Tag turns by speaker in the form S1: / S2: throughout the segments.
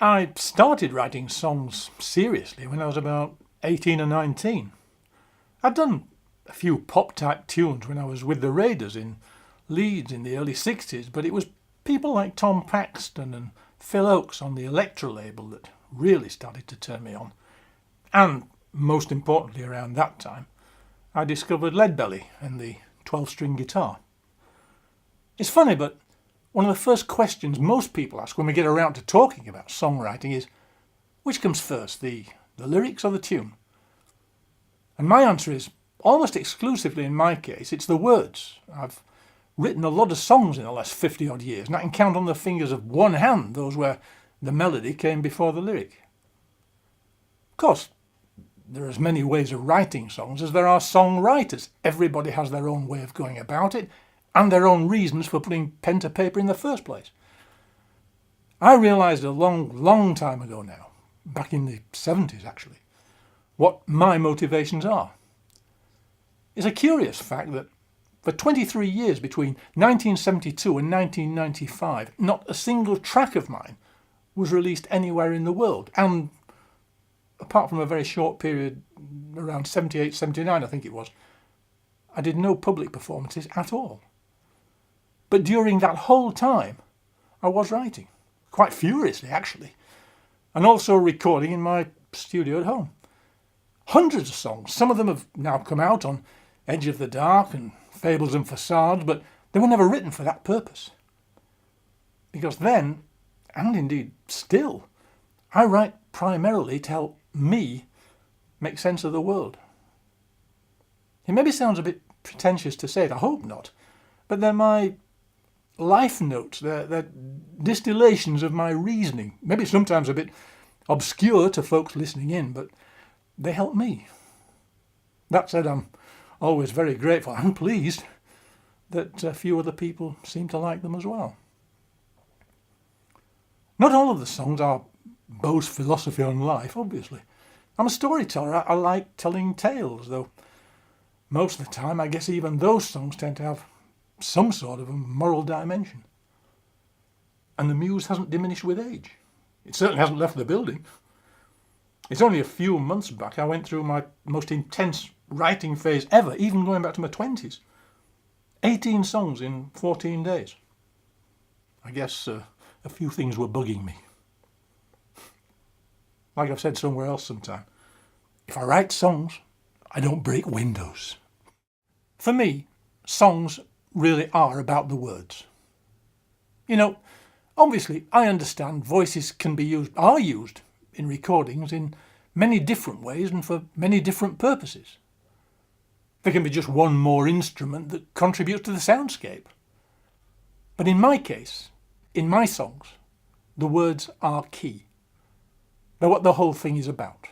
S1: I started writing songs seriously when I was about 18 or 19. I'd done a few pop-type tunes when I was with the Raiders in Leeds in the early 60s, but it was people like Tom Paxton and Phil Oakes on the Elektra label that really started to turn me on. And most importantly around that time, I discovered Leadbelly and the 12-string guitar. It's funny, but one of the first questions most people ask when we get around to talking about songwriting is, which comes first, the lyrics or the tune? And my answer is, almost exclusively in my case, it's the words. I've written a lot of songs in the last 50 odd years, and I can count on the fingers of one hand those where the melody came before the lyric. Of course, there are as many ways of writing songs as there are songwriters. Everybody has their own way of going about it and their own reasons for putting pen to paper in the first place. I realised a long time ago now, back in the 70s actually, what my motivations are. It's a curious fact that for 23 years between 1972 and 1995, not a single track of mine was released anywhere in the world, and apart from a very short period around 78, 79 I think it was, I did no public performances at all. But during that whole time I was writing, quite furiously actually, and also recording in my studio at home. Hundreds of songs, some of them have now come out on Edge of the Dark and Fables and Facades, but they were never written for that purpose. Because then, and indeed still, I write primarily to help me make sense of the world. It maybe sounds a bit pretentious to say it, I hope not, but they're my life notes, they're distillations of my reasoning. Maybe sometimes a bit obscure to folks listening in, but they help me. That said, I'm always very grateful and pleased that a few other people seem to like them as well. Not all of the songs are Beau's philosophy on life, obviously. I'm a storyteller. I like telling tales, though most of the time I guess even those songs tend to have some sort of a moral dimension. And the muse hasn't diminished with age. It certainly hasn't left the building. It's only a few months back I went through my most intense writing phase ever, even going back to my 20s. 18 songs in 14 days. I guess a few things were bugging me. Like I've said somewhere else sometime, if I write songs, I don't break windows. For me, songs really are about the words. You know, obviously I understand voices are used in recordings in many different ways and for many different purposes. There can be just one more instrument that contributes to the soundscape. But in my case, in my songs, the words are key. They're what the whole thing is about.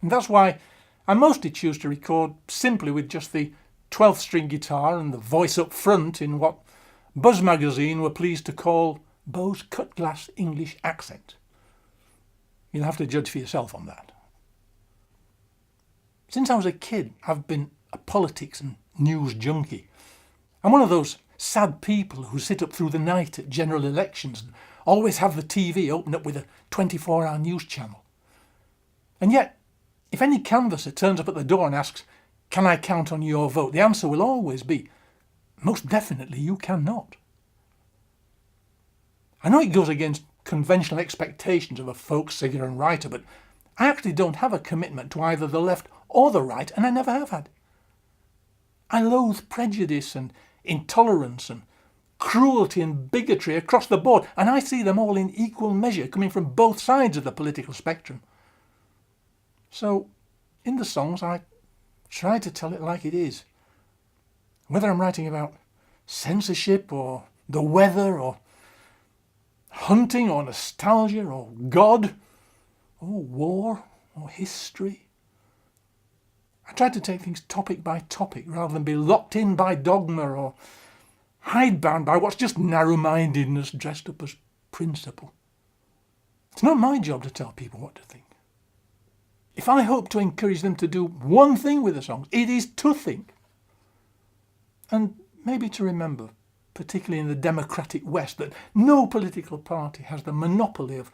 S1: And that's why I mostly choose to record simply with just the 12th-string guitar and the voice up front in what Buzz magazine were pleased to call Beau's cut-glass English accent. You'll have to judge for yourself on that. Since I was a kid, I've been a politics and news junkie. I'm one of those sad people who sit up through the night at general elections and always have the TV open up with a 24-hour news channel. And yet, if any canvasser turns up at the door and asks, "Can I count on your vote?" the answer will always be, most definitely you cannot. I know it goes against conventional expectations of a folk singer and writer, but I actually don't have a commitment to either the left or the right, and I never have had. I loathe prejudice and intolerance and cruelty and bigotry across the board, and I see them all in equal measure coming from both sides of the political spectrum. So, in the songs, I try to tell it like it is. Whether I'm writing about censorship or the weather or hunting or nostalgia or God or war or history, I try to take things topic by topic rather than be locked in by dogma or hidebound by what's just narrow-mindedness dressed up as principle. It's not my job to tell people what to think. If I hope to encourage them to do one thing with the songs, it is to think. And maybe to remember, particularly in the democratic West, that no political party has the monopoly of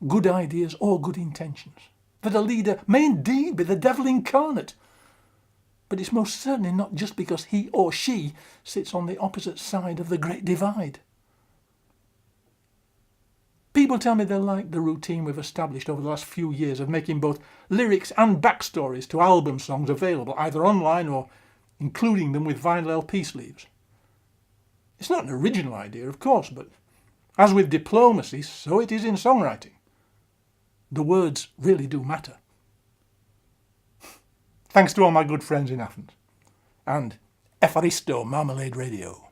S1: good ideas or good intentions, that a leader may indeed be the devil incarnate, but it's most certainly not just because he or she sits on the opposite side of the great divide. People tell me they like the routine we've established over the last few years of making both lyrics and backstories to album songs available either online or including them with vinyl LP sleeves. It's not an original idea, of course, but as with diplomacy, so it is in songwriting. The words really do matter. Thanks to all my good friends in Athens. And Efaristo Marmalade Radio.